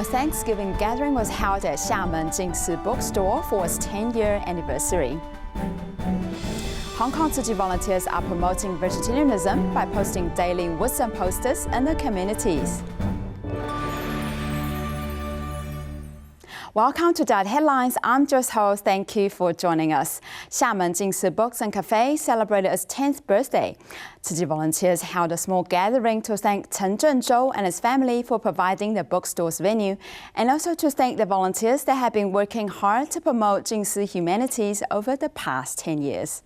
Thanksgiving gathering was held at Xiamen Jing Si Bookstore for its 10-year anniversary. Hong Kong Tzu Chi volunteers are promoting vegetarianism by posting daily wisdom posters in their communities. Welcome to Dot Headlines. I'm Jo's host. Thank you for joining us. Xiamen Jing Si Books and Cafe celebrated its 10th birthday. Tzu Chi volunteers held a small gathering to thank Chen Zhenzhou and his family for providing the bookstore's venue, and also to thank the volunteers that have been working hard to promote Jing Si humanities over the past 10 years.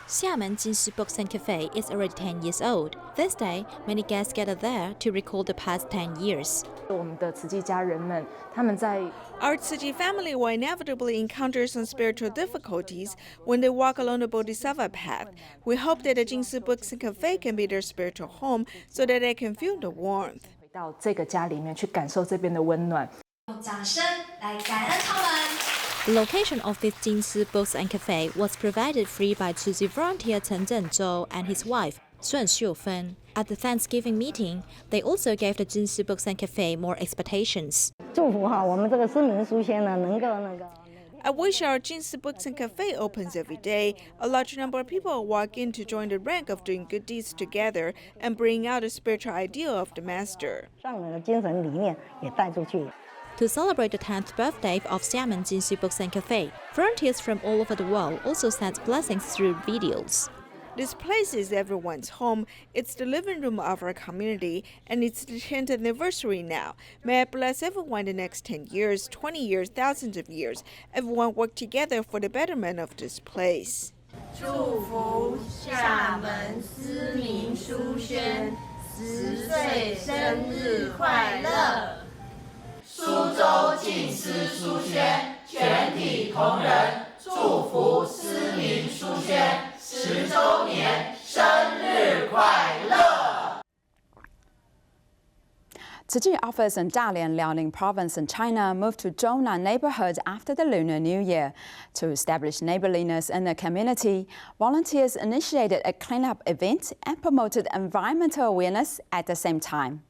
Xiamen Jing Si Books and Cafe is already 10 years old. This day, many guests gather there to recall the past 10 years. Our Tzu Chi family will inevitably encounter some spiritual difficulties when they walk along the Bodhisattva path. We hope that the Jing Si Books and Cafe can be their spiritual home so that they can feel the warmth. The location of this Jing Si Books and Cafe was provided free by Tzu Chi volunteer Chen Zhenzhou and his wife, Sun Xiufen. At the Thanksgiving meeting, they also gave the Jing Si Books and Cafe more expectations. I wish our Jing Si Books and Cafe opens every day. A large number of people will walk in to join the rank of doing good deeds together and bring out the spiritual ideal of the Master. To celebrate the 10th birthday of Xiamen Jing Si Books and Cafe, volunteers from all over the world also sent blessings through videos. This place is everyone's home. It's the living room of our community, and it's the 10th anniversary now. May I bless everyone the next 10 years, 20 years, thousands of years. Everyone work together for the betterment of this place. 祝福厦门思明书轩10岁生日快乐！苏州静思书轩全体同仁祝福思明书轩10周年生日快乐！ Tzu Chi office in Dalian, Liaoning Province in China moved to Zhongnan neighborhood after the Lunar New Year. To establish neighborliness in the community, volunteers initiated a cleanup event and promoted environmental awareness at the same time.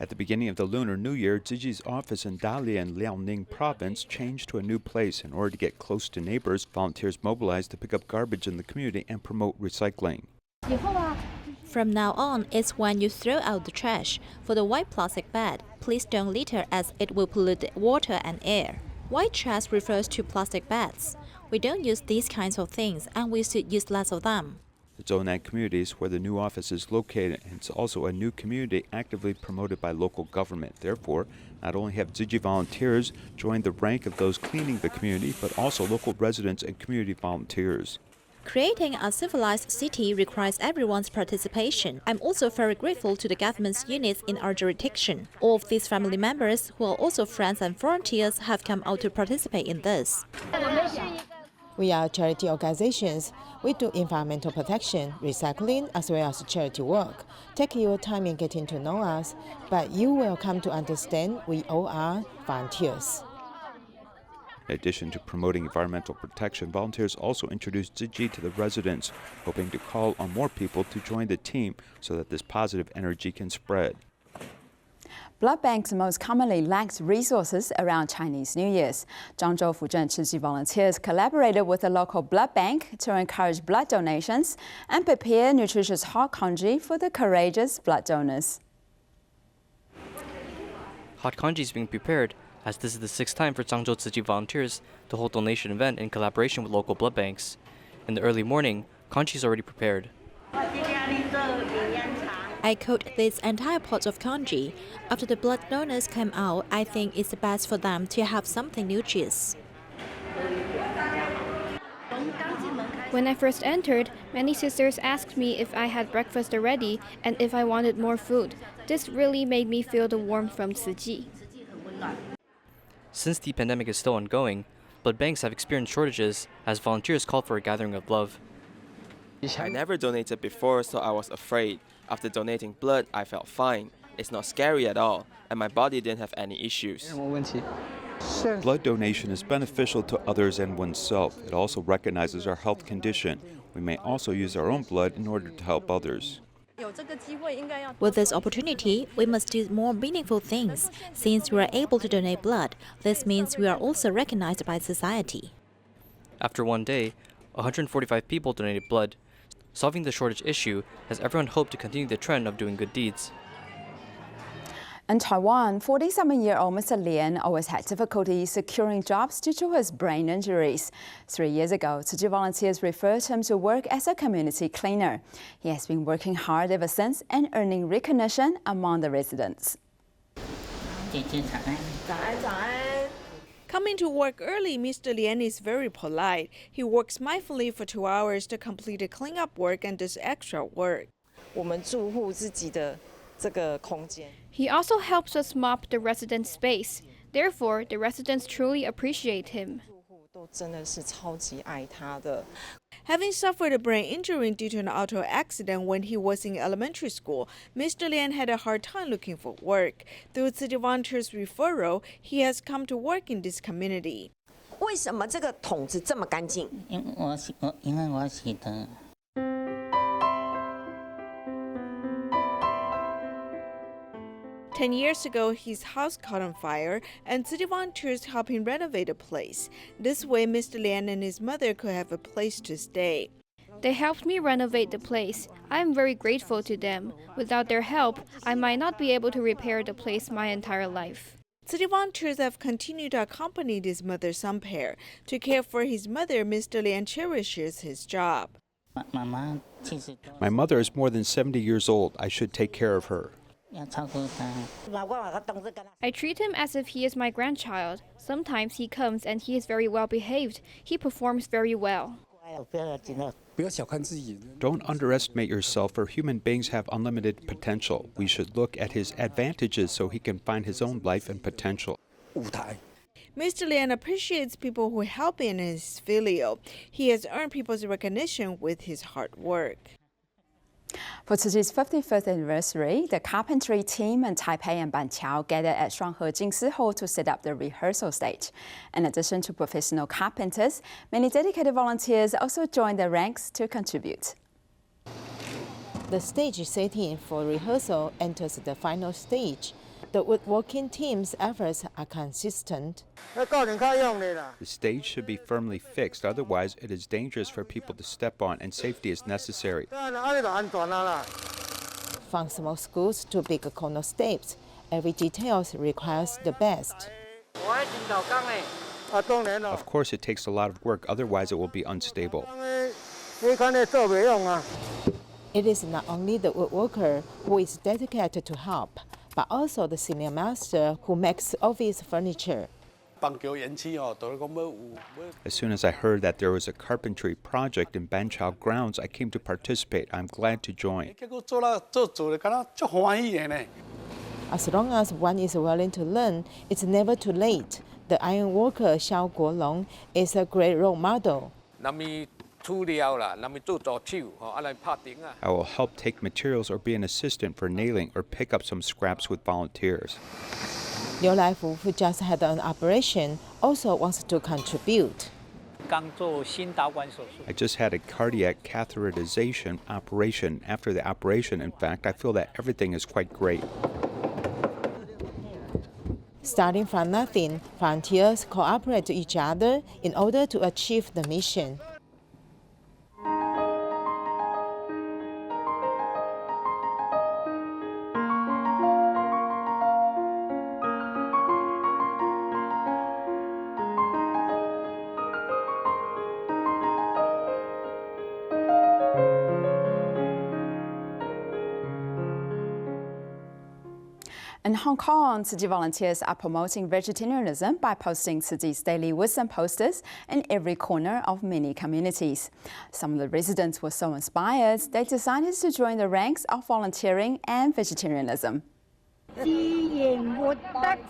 At the beginning of the Lunar New Year, Tzu Chi's office in Dalian, Liaoning Province changed to a new place. In order to get close to neighbors, volunteers mobilized to pick up garbage in the community and promote recycling. From now on, it's when you throw out the trash. For the white plastic bag, please don't litter as it will pollute the water and air. White trash refers to plastic bags. We don't use these kinds of things, and we should use less of them. The Zhongnan community is where the new office is located, and it's also a new community actively promoted by local government. Therefore, not only have Tzu Chi volunteers joined the rank of those cleaning the community, but also local residents and community volunteers. Creating a civilized city requires everyone's participation. I'm also very grateful to the government's units in our jurisdiction. All of these family members, who are also friends and volunteers, have come out to participate in this. We are charity organizations. We do environmental protection, recycling, as well as charity work. Take your time in getting to know us, but you will come to understand we all are volunteers. In addition to promoting environmental protection, volunteers also introduced Tzu Chi to the residents, hoping to call on more people to join the team so that this positive energy can spread. Blood banks most commonly lacked resources around Chinese New Year's. Zhangzhou Fuzhen Tzu Chi volunteers collaborated with a local blood bank to encourage blood donations and prepare nutritious hot congee for the courageous blood donors. Hot congee is being prepared, as this is the 6th time for Zhangzhou Tzu Chi volunteers to hold donation event in collaboration with local blood banks. In the early morning, congee is already prepared. I cooked this entire pot of congee. After the blood donors come out, I think it's best for them to have something nutritious. When I first entered, many sisters asked me if I had breakfast already and if I wanted more food. This really made me feel the warmth from Tzu Chi. Since the pandemic is still ongoing, blood banks have experienced shortages as volunteers called for a gathering of love. I never donated before, so I was afraid. After donating blood, I felt fine. It's not scary at all, and my body didn't have any issues. Blood donation is beneficial to others and oneself. It also recognizes our health condition. We may also use our own blood in order to help others. With this opportunity, we must do more meaningful things. Since we are able to donate blood, this means we are also recognized by society. After one day, 145 people donated blood. Solving the shortage issue has everyone hoped to continue the trend of doing good deeds. In Taiwan, 47-year-old Mr. Lian always had difficulty securing jobs due to his brain injuries. 3 years ago, Tzu Chi volunteers referred him to work as a community cleaner. He has been working hard ever since and earning recognition among the residents. Coming to work early, Mr. Lian is very polite. He works mindfully for 2 hours to complete the cleanup work and does extra work. He also helps us mop the resident space. Therefore, the residents truly appreciate him. Having suffered a brain injury due to an auto accident when he was in elementary school, Mr. Lian had a hard time looking for work. Through Tzu Chi volunteers' referral, he has come to work in this community. 为什么这个桶子这么干净？因为我洗的。 10 years ago, his house caught on fire, and Tzu Chi volunteers helped him renovate the place. This way, Mr. Lian and his mother could have a place to stay. They helped me renovate the place. I am very grateful to them. Without their help, I might not be able to repair the place my entire life. Tzu Chi volunteers have continued to accompany his mother-son pair. To care for his mother, Mr. Lian cherishes his job. My mother is more than 70 years old. I should take care of her. I treat him as if he is my grandchild. Sometimes he comes and he is very well behaved. He performs very well. Don't underestimate yourself, for human beings have unlimited potential. We should look at his advantages so he can find his own life and potential. Mr. Lian appreciates people who help him and is filial. He has earned people's recognition with his hard work. For Tzu Chi's 51st anniversary, the carpentry team in Taipei and Banqiao gathered at Shuanghe Jing Si Hall to set up the rehearsal stage. In addition to professional carpenters, many dedicated volunteers also joined the ranks to contribute. The stage setting for rehearsal enters the final stage. The woodworking team's efforts are consistent. The stage should be firmly fixed, otherwise it is dangerous for people to step on and safety is necessary. From small schools to big corner steps, every detail requires the best. Of course, it takes a lot of work, otherwise it will be unstable. It is not only the woodworker who is dedicated to help, but also the senior master who makes office furniture. As soon as I heard that there was a carpentry project in Banqiao grounds, I came to participate. I'm glad to join. As long as one is willing to learn, it's never too late. The iron worker Xiao Guolong is a great role model. I will help take materials or be an assistant for nailing or pick up some scraps with volunteers. Liu Laifu, who just had an operation, also wants to contribute. I just had a cardiac catheterization operation. After the operation, in fact, I feel that everything is quite great. Starting from nothing, volunteers cooperate to each other in order to achieve the mission. In Hong Kong, Tzu Chi volunteers are promoting vegetarianism by posting Tzu Chi's daily wisdom posters in every corner of many communities. Some of the residents were so inspired, they decided to join the ranks of volunteering and vegetarianism. 自然活得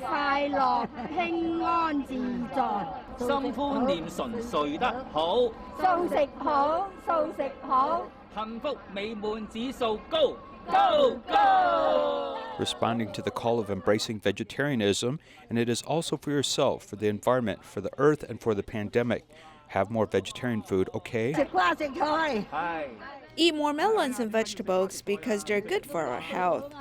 快樂，平安自在，心寬念純，睡得好，素食好，素食好，幸福美滿指數高。Go, go! Responding to the call of embracing vegetarianism, and it is also for yourself, for the environment, for the earth, and for the pandemic. Have more vegetarian food, okay? 食瓜食菜。Eat more melons and vegetables because they're good for our health.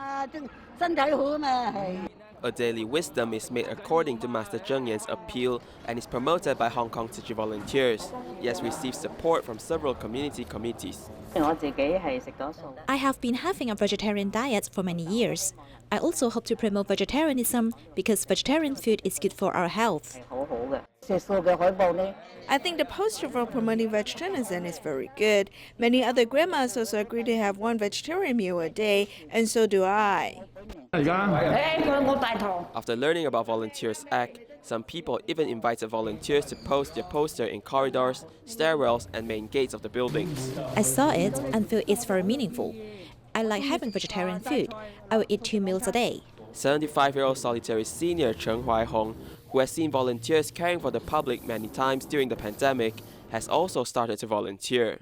A daily wisdom is made according to Master Zheng Yan's appeal and is promoted by Hong Kong Tzu Chi volunteers. He has received support from several community committees. I have been having a vegetarian diet for many years. I also hope to promote vegetarianism because vegetarian food is good for our health. I think the poster for promoting vegetarianism is very good. Many other grandmas also agree to have one vegetarian meal a day, and so do I. After learning about Volunteers Act, some people even invited volunteers to post their poster in corridors, stairwells, and main gates of the buildings. I saw it and feel it's very meaningful. I like having vegetarian food. I will eat 2 meals a day. 75-year-old solitary senior Chen Huaihong, who has seen volunteers caring for the public many times during the pandemic, has also started to volunteer.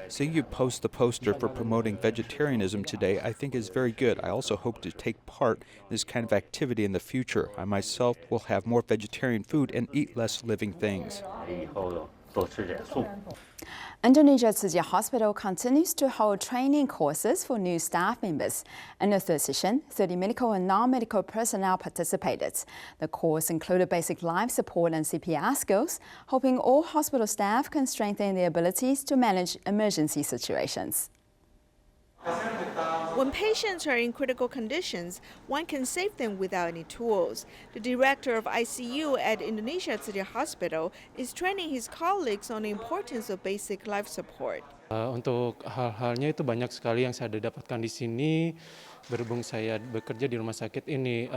Seeing you post the poster for promoting vegetarianism today, I think is very good. I also hope to take part in this kind of activity in the future. I myself will have more vegetarian food and eat less living things. Indonesia Tzu Chi Hospital continues to hold training courses for new staff members. In the third session, 30 medical and non-medical personnel participated. The course included basic life support and CPR skills, hoping all hospital staff can strengthen their abilities to manage emergency situations. When patients are in critical conditions, one can save them without any tools. The director of ICU at Indonesia Tzu Chi Hospital is training his colleagues on the importance of basic life support. Untuk hal-halnya itu banyak sekali yang saya dapatkan di sini, berhubung saya bekerja di rumah sakit ini.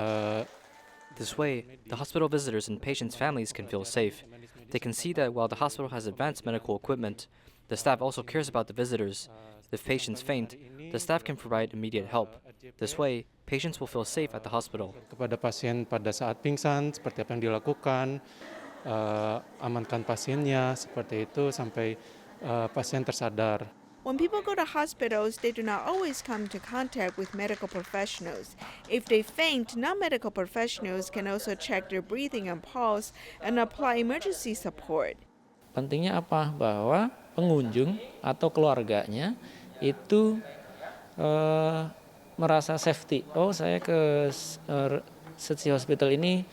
This way, the hospital visitors and patients' families can feel safe. They can see that while the hospital has advanced medical equipment, the staff also cares about the visitors. If patients faint, the staff can provide immediate help. This way, patients will feel safe at the hospital. Kepada pasien pada saat pingsan, seperti apa yang dilakukan, amankan pasiennya, seperti itu sampai pasien tersadar. When people go to hospitals, they do not always come into contact with medical professionals. If they faint, non-medical professionals can also check their breathing and pulse and apply emergency support. Pentingnya apa? Bahwa pengunjung atau keluarganya itu merasa safety. Oh, saya ke Tzu Chi Hospital ini.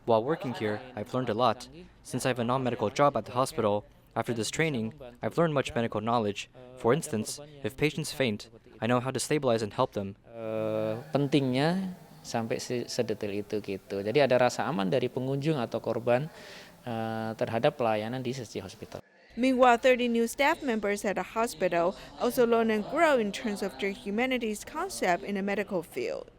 While working here, I've learned a lot. Since I have a non-medical job at the hospital, after this training, I've learned much medical knowledge. For instance, if patients faint, I know how to stabilize and help them. Pentingnya sampai sedetail itu gitu. Jadi ada rasa aman dari pengunjung atau korban terhadap pelayanan di Tzu Chi Hospital. Meanwhile, 30 new staff members at the hospital also learn and grow in terms of their humanities concept in the medical field.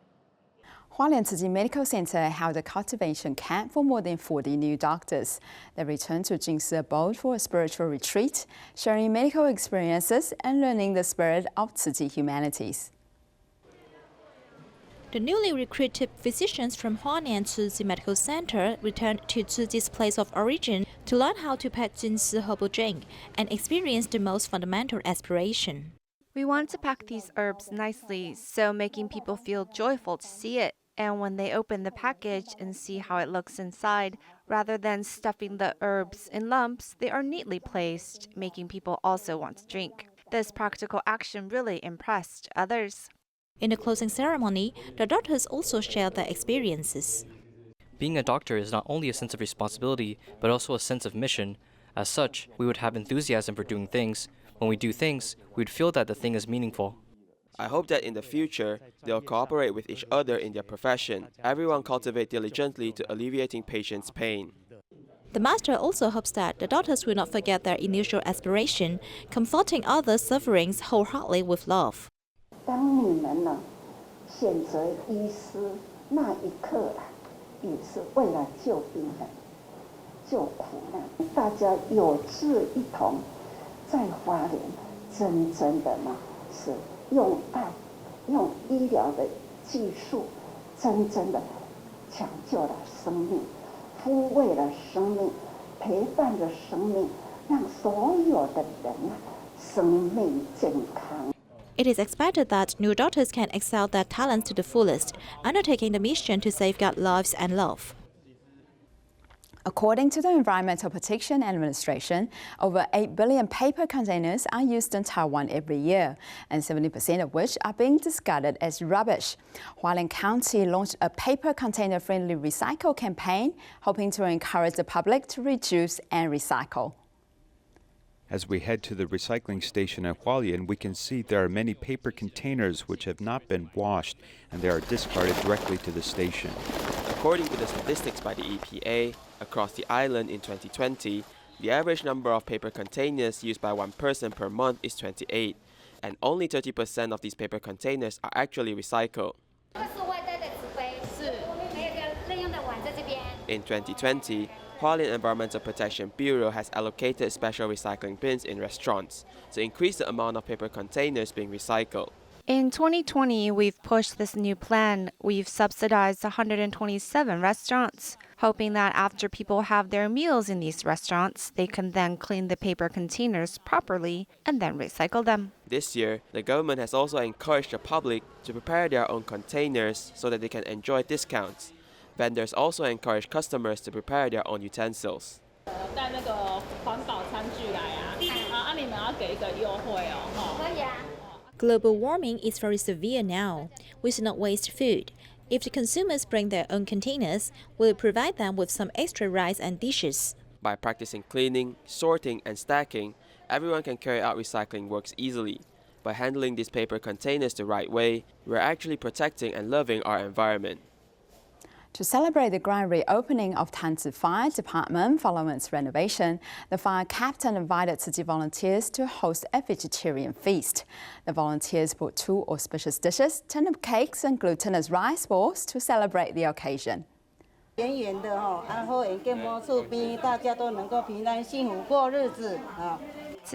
Hualien Tzu Chi Medical Center held a cultivation camp for more than 40 new doctors. They returned to Jing Si abode for a spiritual retreat, sharing medical experiences and learning the spirit of Tzu Chi humanities. The newly recruited physicians from Hualien Tzu Chi Medical Center returned to Tzu Chi's place of origin to learn how to pack Jing Si herbal drink and experience the most fundamental aspiration. We want to pack these herbs nicely, so making people feel joyful to see it. And when they open the package and see how it looks inside, rather than stuffing the herbs in lumps, they are neatly placed, making people also want to drink. This practical action really impressed others. In the closing ceremony, the doctors also shared their experiences. Being a doctor is not only a sense of responsibility, but also a sense of mission. As such, we would have enthusiasm for doing things. When we do things, we would feel that the thing is meaningful. I hope that in the future, they'll cooperate with each other in their profession. Everyone cultivate diligently to alleviating patients' pain. The master also hopes that the doctors will not forget their initial aspiration, comforting others' sufferings wholeheartedly with love. 当你们呢选择医师那一刻也是为了救病人、救苦难，大家有志一同，在花莲真正的呢是用爱、用医疗的技术，真正的抢救了生命，抚慰了生命，陪伴着生命，让所有的人啊生命健康。 It is expected that new doctors can excel their talents to the fullest, undertaking the mission to safeguard lives and love. According to the Environmental Protection Administration, over 8 billion paper containers are used in Taiwan every year, and 70% of which are being discarded as rubbish. Hualien County launched a paper container-friendly recycle campaign, hoping to encourage the public to reduce and recycle. As we head to the recycling station at Hualien, we can see there are many paper containers which have not been washed, and they are discarded directly to the station. According to the statistics by the EPA, across the island in 2020, the average number of paper containers used by one person per month is 28, and only 30% of these paper containers are actually recycled. In 2020, Hualien Environmental Protection Bureau has allocated special recycling bins in restaurants to increase the amount of paper containers being recycled. In 2020, we've pushed this new plan. We've subsidized 127 restaurants, hoping that after people have their meals in these restaurants, they can then clean the paper containers properly and then recycle them. This year, the government has also encouraged the public to prepare their own containers so that they can enjoy discounts. Vendors also encourage customers to prepare their own utensils. Global warming is very severe now. We should not waste food. If the consumers bring their own containers, we'll provide them with some extra rice and dishes. By practicing cleaning, sorting, and stacking, everyone can carry out recycling works easily. By handling these paper containers the right way, we're actually protecting and loving our environment. To celebrate the grand reopening of Tzu Fire Department following its renovation, the fire captain invited Tzu Chi volunteers to host a vegetarian feast. The volunteers brought 2 auspicious dishes, turnip cakes and glutinous rice balls to celebrate the occasion. Tzu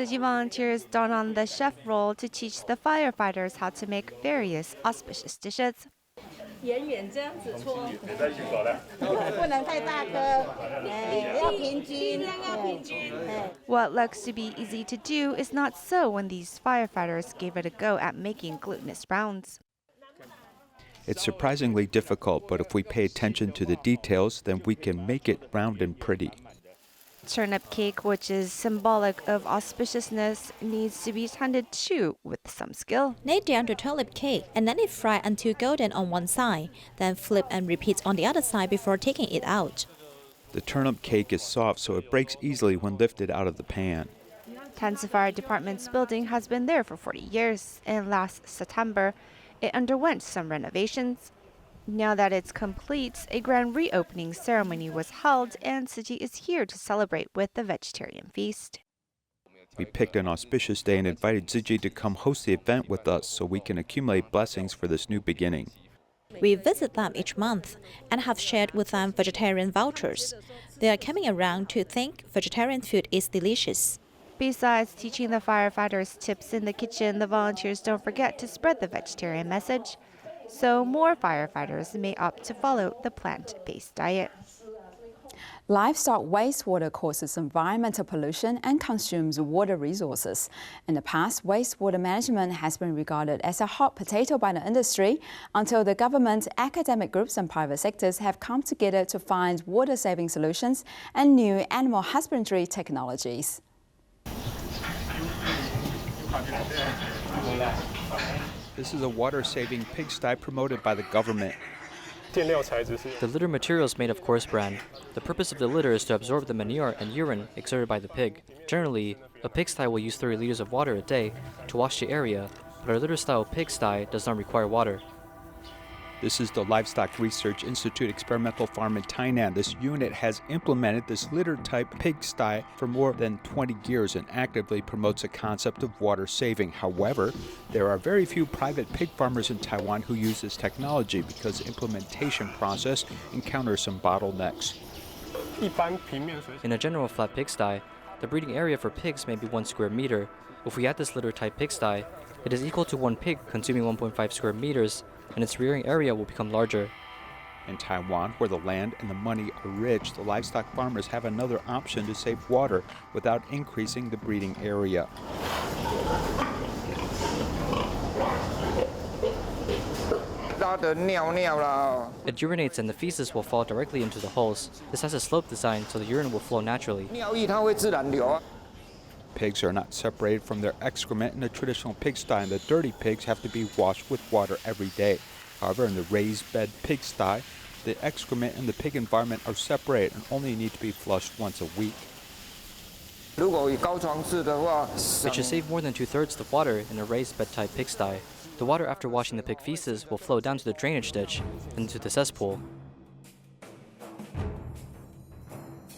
Chi volunteers don on the chef role to teach the firefighters how to make various auspicious dishes. What looks to be easy to do is not so when these firefighters gave it a go at making glutinous rounds. It's surprisingly difficult, but if we pay attention to the details, then we can make it round and pretty. Turnip cake, which is symbolic of auspiciousness, needs to be tended to with some skill. Knead down the turnip cake and let it fry until golden on one side, then flip and repeat on the other side before taking it out. The turnip cake is soft, so it breaks easily when lifted out of the pan. Tzu Fire Department's building has been there for 40 years, and last September, it underwent some renovations. Now that it's complete, a grand reopening ceremony was held, and Tzu Chi is here to celebrate with the vegetarian feast. We picked an auspicious day and invited Tzu Chi to come host the event with us so we can accumulate blessings for this new beginning. We visit them each month and have shared with them vegetarian vouchers. They are coming around to think vegetarian food is delicious. Besides teaching the firefighters tips in the kitchen, the volunteers don't forget to spread the vegetarian message, so more firefighters may opt to follow the plant-based diet. Livestock wastewater causes environmental pollution and consumes water resources. In the past, wastewater management has been regarded as a hot potato by the industry until the government, academic groups and private sectors have come together to find water-saving solutions and new animal husbandry technologies. This is a water-saving pigsty promoted by the government. The litter material is made of coarse bran. The purpose of the litter is to absorb the manure and urine exerted by the pig. Generally, a pigsty will use 30 liters of water a day to wash the area, but our litter-style pigsty does not require water. This is the Livestock Research Institute experimental farm in Tainan. This unit has implemented this Littertype pigsty for more than 20 years and actively promotes a concept of water saving. However, there are very few private pig farmers in Taiwan who use this technology because the implementation process encounters some bottlenecks. In a general flat pigsty, the breeding area for pigs may be 1 square meter. If we add this Littertype pigsty, it is equal to 1 pig consuming 1.5 square meters, and its rearing area will become larger. In Taiwan, where the land and the money are rich, the livestock farmers have another option to save water without increasing the breeding area. urinates and the feces will fall directly into the holes. This has a slope design so the urine will flow naturally. Pigs are not separated from their excrement in a traditional pigsty, and the dirty pigs have to be washed with water every day. However, in the raised bed pigsty, the excrement and the pig environment are separated and only need to be flushed once a week. It should save more than 2/3 the water in a raised bed type pigsty. The water after washing the pig feces will flow down to the drainage ditch and into the cesspool.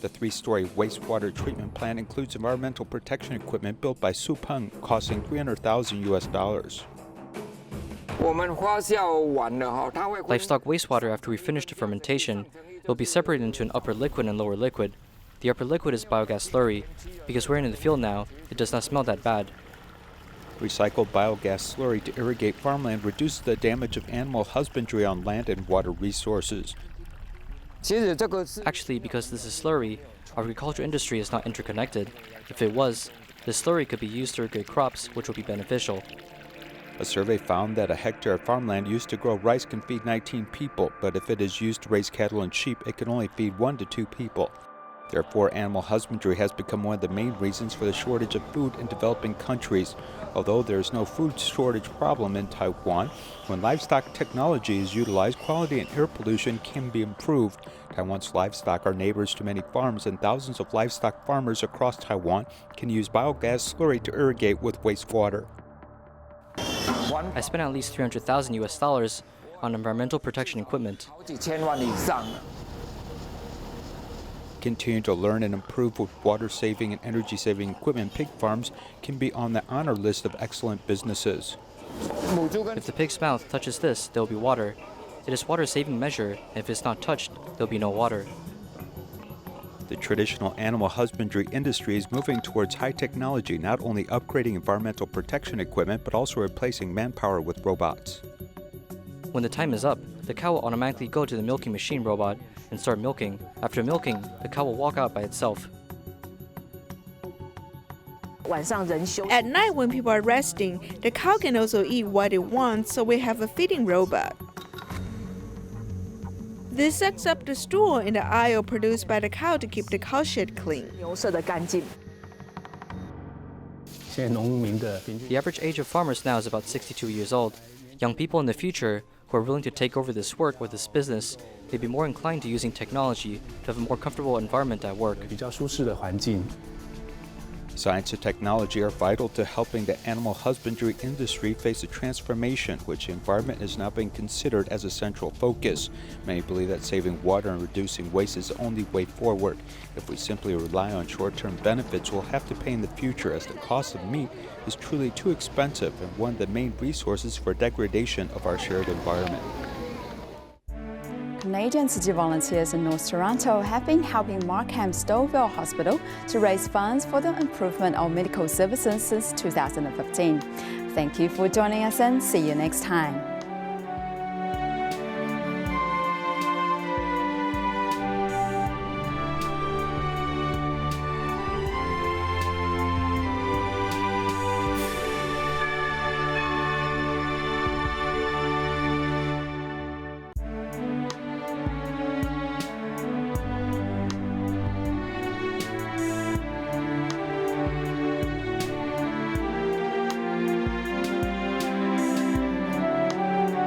The 3-story wastewater treatment plant includes environmental protection equipment built by Su Peng, costing $300,000. Livestock wastewater, after we finish the fermentation, will be separated into an upper liquid and lower liquid. The upper liquid is biogas slurry. Because we're in the field now, it does not smell that bad. Recycled biogas slurry to irrigate farmland reduces the damage of animal husbandry on land and water resources. Actually, because this is slurry, our agricultural industry is not interconnected. If it was, the slurry could be used to irrigate crops, which would be beneficial. A survey found that a hectare of farmland used to grow rice can feed 19 people, but if it is used to raise cattle and sheep, it can only feed 1 to 2 people. Therefore, animal husbandry has become one of the main reasons for the shortage of food in developing countries. Although there is no food shortage problem in Taiwan, when livestock technology is utilized, quality and air pollution can be improved. Taiwan's livestock are neighbors to many farms, and thousands of livestock farmers across Taiwan can use biogas slurry to irrigate with wastewater. I spent at least $300,000 on environmental protection equipment. Continue to learn and improve with water-saving and energy-saving equipment. Pig farms can be on the honor list of excellent businesses. If the pig's mouth touches this, there will be water. It is water-saving measure, and if it's not touched, there will be no water. The traditional animal husbandry industry is moving towards high technology, not only upgrading environmental protection equipment, but also replacing manpower with robots. When the time is up, the cow will automatically go to the milking machine robot and start milking. After milking, the cow will walk out by itself. At night, when people are resting, the cow can also eat what it wants, so we have a feeding robot. This sucks up the stool in the aisle produced by the cow to keep the cowshed clean. The average age of farmers now is about 62 years old. Young people in the future who are willing to take over this work or this business may be more inclined to using technology to have a more comfortable environment at work. Science and technology are vital to helping the animal husbandry industry face a transformation, which environment is now being considered as a central focus. Many believe that saving water and reducing waste is the only way forward. If we simply rely on short-term benefits, we'll have to pay in the future, as the cost of meat is truly too expensive and one of the main resources for degradation of our shared environment. Canadian Tzu Chi volunteers in North Toronto have been helping Markham Stouffville Hospital to raise funds for the improvement of medical services since 2015. Thank you for joining us and see you next time.